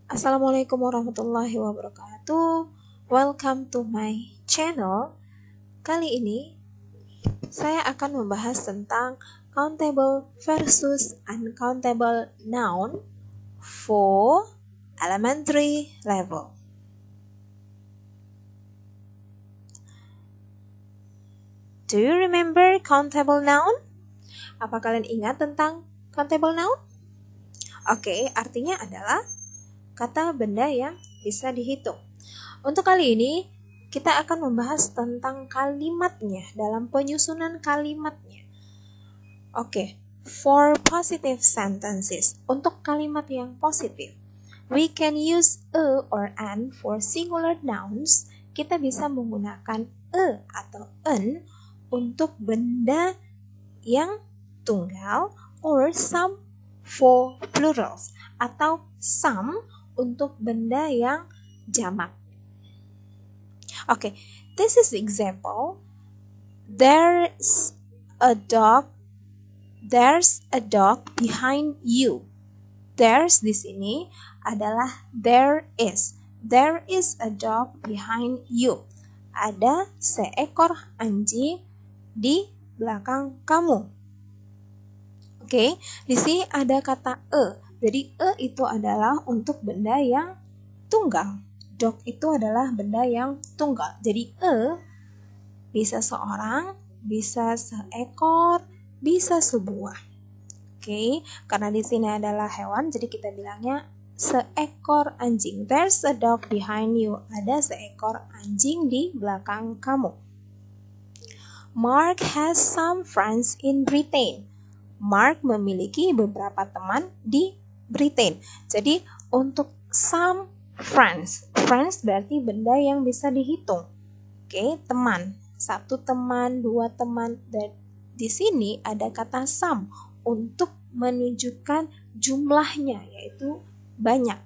Assalamualaikum warahmatullahi wabarakatuh. Welcome to my channel. Kali ini saya akan membahas tentang countable versus uncountable noun for elementary level. Do you remember countable noun? Apa kalian ingat tentang countable noun? Oke, artinya adalah kata benda yang bisa dihitung. Untuk kali ini, kita akan membahas tentang kalimatnya, dalam penyusunan kalimatnya. Oke, for positive sentences, untuk kalimat yang positif, we can use a or an for singular nouns. Kita bisa menggunakan a atau an untuk benda yang tunggal, or some for plurals, atau some untuk benda yang jamak. Okay, this is the example. There's a dog behind you. There's di sini adalah there is. There is a dog behind you. Ada seekor anjing di belakang kamu. Oke, di sini ada kata e. Jadi e itu adalah untuk benda yang tunggal. Dog itu adalah benda yang tunggal. Jadi e bisa seorang, bisa seekor, bisa sebuah. Oke, karena di sini adalah hewan, jadi kita bilangnya seekor anjing. There's a dog behind you. Ada seekor anjing di belakang kamu. Mark has some friends in Britain. Mark memiliki beberapa teman di Britain. Jadi untuk some friends berarti benda yang bisa dihitung. Oke, teman. Satu teman, dua teman. Dan di sini ada kata some untuk menunjukkan jumlahnya, yaitu banyak.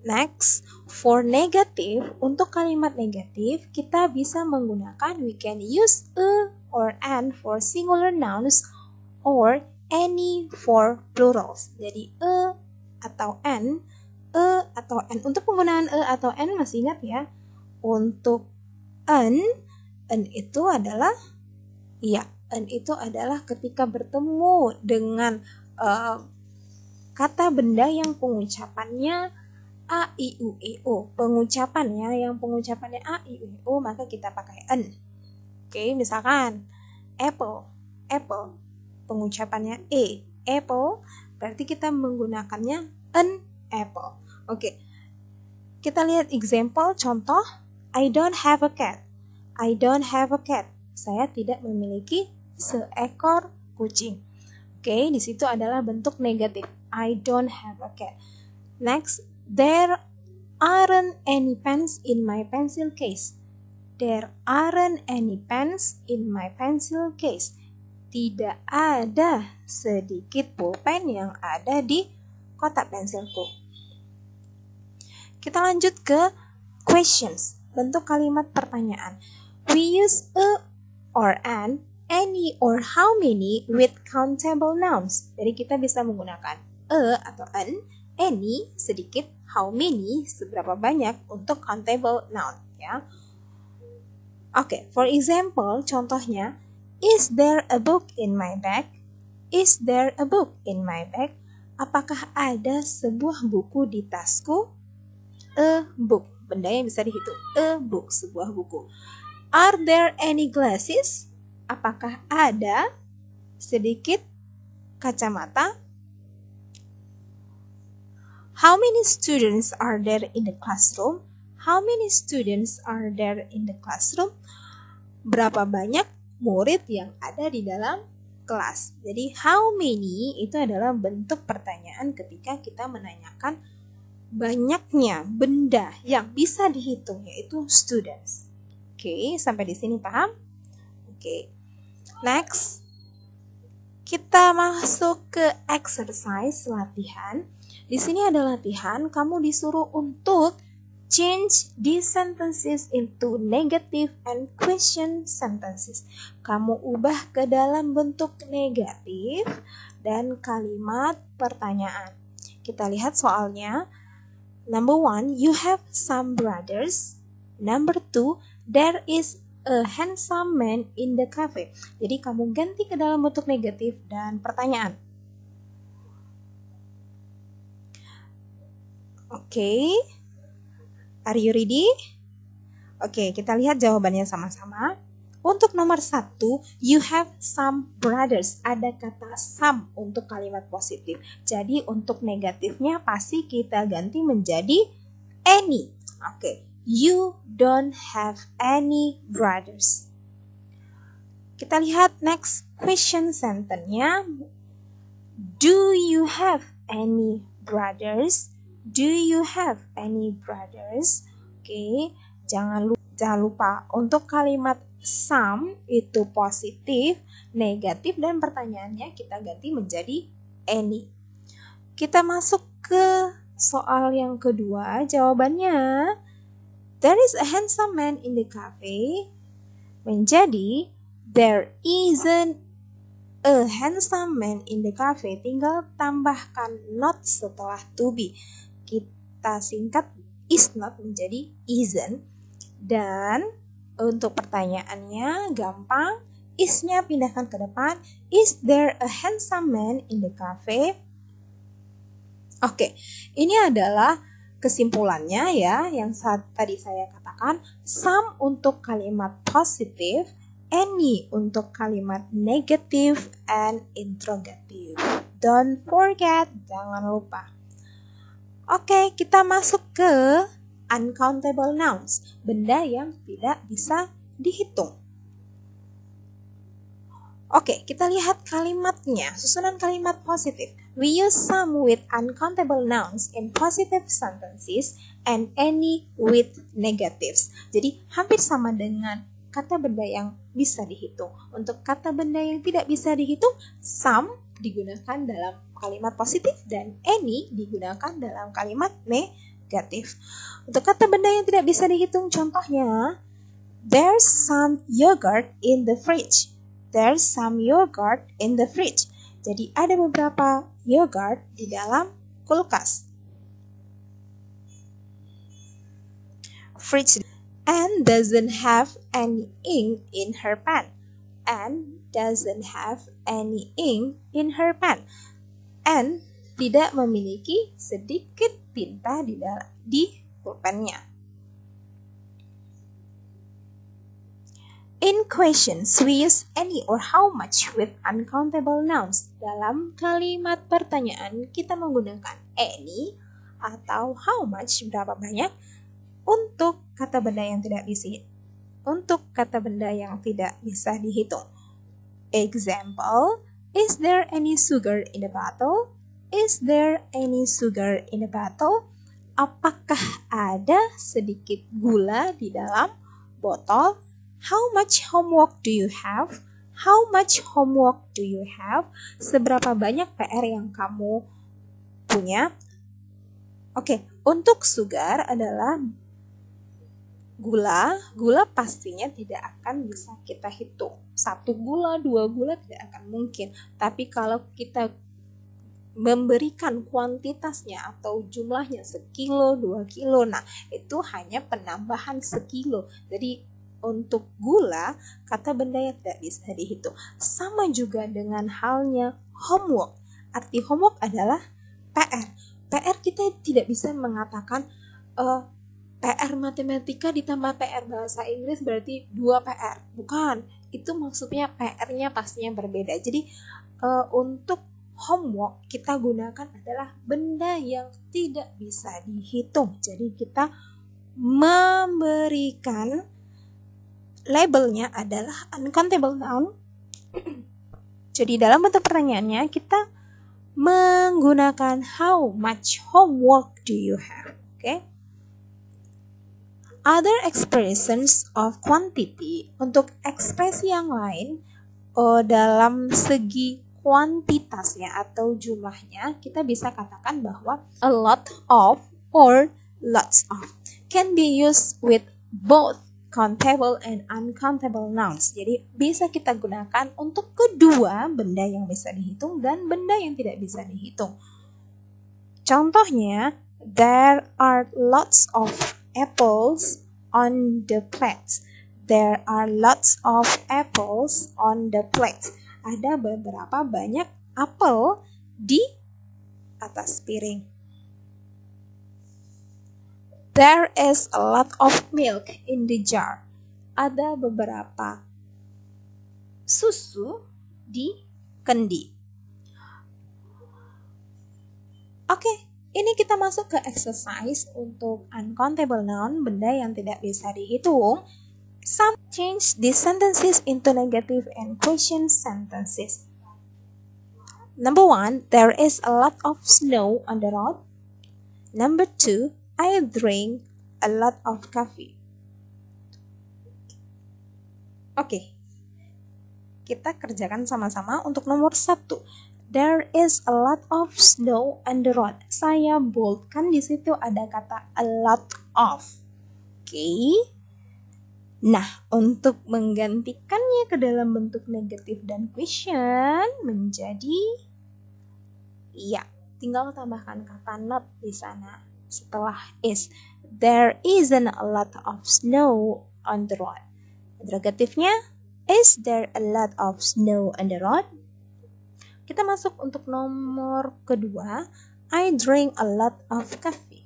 Next, for negative, untuk kalimat negatif, kita bisa menggunakan we can use a or an for singular nouns or any for plurals. Jadi a atau n. Untuk penggunaan e atau n masih ingat ya? Untuk n itu adalah ketika bertemu dengan kata benda yang pengucapannya a, i, u, e, o. Pengucapannya a, i, u, e, o, maka kita pakai n. Oke, misalkan apple. Pengucapannya e, apple, berarti kita menggunakannya an apple. Oke. Kita lihat example, contoh. I don't have a cat. Saya tidak memiliki seekor kucing. Oke, di situ adalah bentuk negatif. I don't have a cat. Next, there aren't any pens in my pencil case. Tidak ada sedikit pulpen yang ada di kotak pensilku. Kita lanjut ke questions, bentuk kalimat pertanyaan. We use a or an, any or how many with countable nouns. Jadi kita bisa menggunakan a atau an, any sedikit, how many seberapa banyak untuk countable noun ya. Oke, for example, contohnya, is there a book in my bag? Apakah ada sebuah buku di tasku? A book, benda yang bisa dihitung. A book, sebuah buku. Are there any glasses? Apakah ada sedikit kacamata? How many students are there in the classroom? Berapa banyak murid yang ada di dalam kelas? Jadi how many itu adalah bentuk pertanyaan ketika kita menanyakan banyaknya benda yang bisa dihitung, yaitu students. Oke, sampai di sini paham? Oke. Next, kita masuk ke exercise latihan. Di sini ada latihan, kamu disuruh untuk change these sentences into negative and question sentences. Kamu ubah ke dalam bentuk negatif dan kalimat pertanyaan. Kita lihat soalnya. Number 1, you have some brothers. Number 2, there is a handsome man in the cafe. Jadi kamu ganti ke dalam bentuk negatif dan pertanyaan. Oke. Are you ready? Oke, kita lihat jawabannya sama-sama. Untuk nomor 1, you have some brothers. Ada kata some untuk kalimat positif. Jadi untuk negatifnya pasti kita ganti menjadi any. Oke, you don't have any brothers. Kita lihat next question sentence-nya. Do you have any brothers? Do you have any brothers? Oke, jangan lupa untuk kalimat some itu positif, negatif, dan pertanyaannya kita ganti menjadi any. Kita masuk ke soal yang kedua. Jawabannya, there is a handsome man in the cafe, menjadi there isn't a handsome man in the cafe. Tinggal tambahkan not setelah to be. Kita singkat is not menjadi isn't. Dan untuk pertanyaannya gampang, is-nya pindahkan ke depan. Is there a handsome man in the cafe? Oke, ini adalah kesimpulannya ya, yang tadi saya katakan. Some untuk kalimat positif, any untuk kalimat negatif, and interrogative. Don't forget, jangan lupa. Oke, kita masuk ke uncountable nouns, benda yang tidak bisa dihitung. Oke, kita lihat kalimatnya, susunan kalimat positif. We use some with uncountable nouns in positive sentences and any with negatives. Jadi hampir sama dengan kata benda yang bisa dihitung. Untuk kata benda yang tidak bisa dihitung, some digunakan dalam kalimat positif dan any digunakan dalam kalimat negatif. Untuk kata benda yang tidak bisa dihitung, contohnya, there's some yogurt in the fridge. There's some yogurt in the fridge. Jadi ada beberapa yogurt di dalam kulkas. Fridge. Anne doesn't have any ink in her pen. Anne doesn't have any ink in her pen. Anne tidak memiliki sedikit tinta di pulpennya. In questions, we use any or how much with uncountable nouns. Dalam kalimat pertanyaan, kita menggunakan any atau how much, berapa banyak, untuk kata benda yang tidak bisa dihitung. Example, is there any sugar in the bottle? Is there any sugar in the bottle? Apakah ada sedikit gula di dalam botol? How much homework do you have? How much homework do you have? Seberapa banyak PR yang kamu punya? Oke, untuk sugar adalah gula. Gula pastinya tidak akan bisa kita hitung. 1 gula, 2 gula tidak akan mungkin. Tapi kalau kita memberikan kuantitasnya atau jumlahnya sekilo, 2 kilo, nah itu hanya penambahan sekilo. Jadi untuk gula, kata benda yang tidak bisa dihitung. Sama juga dengan halnya homework. Arti homework adalah PR. PR kita tidak bisa mengatakan PR matematika ditambah PR bahasa Inggris berarti 2 PR. Bukan, itu maksudnya PR-nya pastinya berbeda. Jadi untuk homework kita gunakan adalah benda yang tidak bisa dihitung. Jadi kita memberikan labelnya adalah uncountable noun. Jadi dalam bentuk pertanyaannya kita menggunakan how much homework do you have? Okay? Other expressions of quantity, untuk ekspresi yang lain dalam segi kuantitasnya atau jumlahnya, kita bisa katakan bahwa a lot of or lots of can be used with both countable and uncountable nouns. Jadi bisa kita gunakan untuk kedua benda yang bisa dihitung dan benda yang tidak bisa dihitung. Contohnya, there are lots of apples on the plate. There are lots of apples on the plate. Ada beberapa banyak apel di atas piring. There is a lot of milk in the jar. Ada beberapa susu di kendi. Oke, ini kita masuk ke exercise untuk uncountable noun, benda yang tidak bisa dihitung. Some change these sentences into negative and question sentences. Number 1, there is a lot of snow on the road. Number 2, I drink a lot of coffee. Oke, kita kerjakan sama-sama untuk nomor 1. There is a lot of snow on the road. Saya boldkan di situ ada kata a lot of. Oke. Nah, untuk menggantikannya ke dalam bentuk negatif dan question menjadi iya, tinggal tambahkan kata not di sana setelah is. There isn't a lot of snow on the road. Interrogatifnya, is there a lot of snow on the road? Kita masuk untuk nomor kedua, I drink a lot of coffee.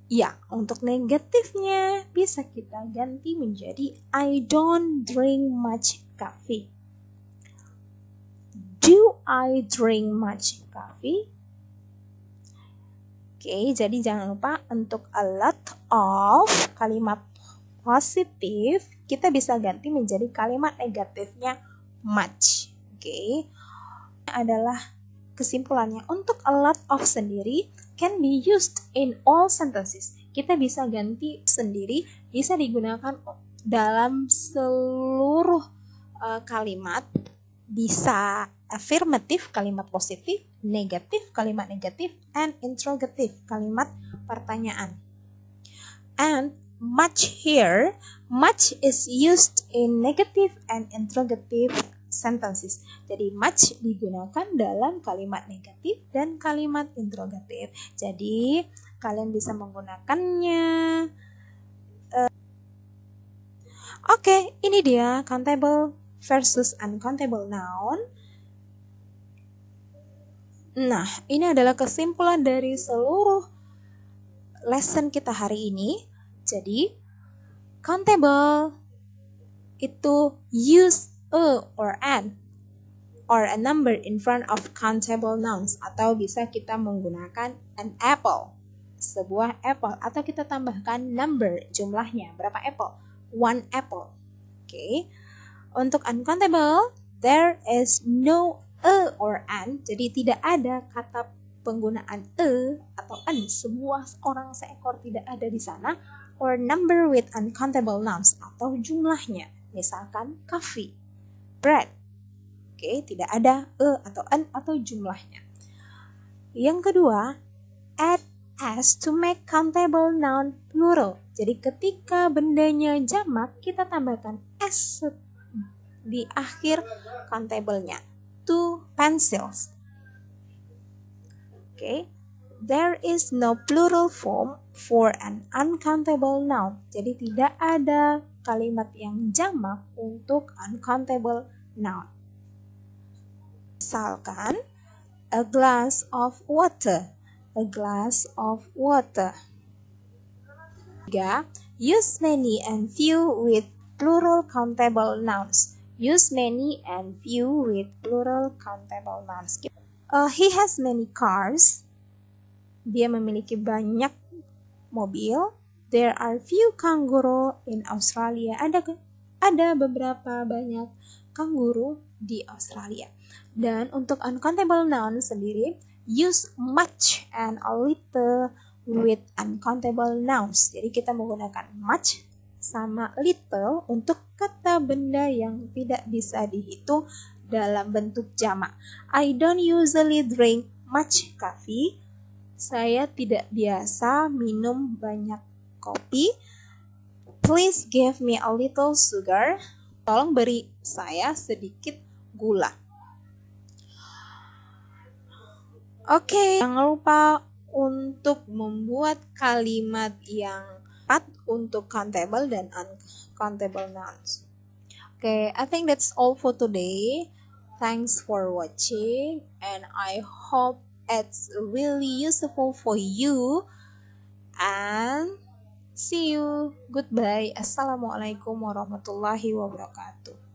Ya, untuk negatifnya bisa kita ganti menjadi I don't drink much coffee. Do I drink much coffee? Oke, jadi jangan lupa untuk a lot of kalimat positif kita bisa ganti menjadi kalimat negatifnya much. Oke, adalah kesimpulannya untuk a lot of sendiri can be used in all sentences. Kita bisa ganti sendiri, bisa digunakan dalam seluruh kalimat, bisa affirmative, kalimat positif, negatif, kalimat negatif, and interrogative, kalimat pertanyaan. And much here, much is used in negative and interrogative sentences. Jadi much digunakan dalam kalimat negatif dan kalimat interrogatif. Jadi kalian bisa menggunakannya. Oke, ini dia countable versus uncountable noun. Nah, ini adalah kesimpulan dari seluruh lesson kita hari ini. Jadi, countable itu use a or an or a number in front of countable nouns, atau bisa kita menggunakan an apple, sebuah apple, atau kita tambahkan number, jumlahnya berapa apple, 1 apple. Oke. Untuk uncountable, there is no a or an, jadi tidak ada kata penggunaan a atau an, sebuah orang, seekor, tidak ada di sana, or number with uncountable nouns, atau jumlahnya, misalkan coffee, bread. Oke, tidak ada a atau an atau jumlahnya. Yang kedua, add as to make countable noun plural. Jadi ketika bendanya jamak, kita tambahkan as di akhir countable-nya. 2 pencils. Oke, there is no plural form for an uncountable noun. Jadi tidak ada kalimat yang jamak untuk uncountable noun. Misalkan, a glass of water. A glass of water. 3. Use many and few with plural countable nouns. Use many and few with plural countable nouns. He has many cars. Dia memiliki banyak mobil. There are few kangaroo in Australia. Ada beberapa banyak kanguru di Australia. Dan untuk uncountable noun sendiri, use much and a little with uncountable nouns. Jadi kita menggunakan much sama little untuk kata benda yang tidak bisa dihitung dalam bentuk jamak. I don't usually drink much coffee. Saya tidak biasa minum banyak kopi. Please give me a little sugar. Tolong beri saya sedikit gula. Oke, jangan lupa untuk membuat kalimat yang tepat untuk countable dan uncountable nouns. Okay, I think that's all for today. Thanks for watching, and I hope it's really useful for you. And see you. Goodbye. Assalamualaikum warahmatullahi wabarakatuh.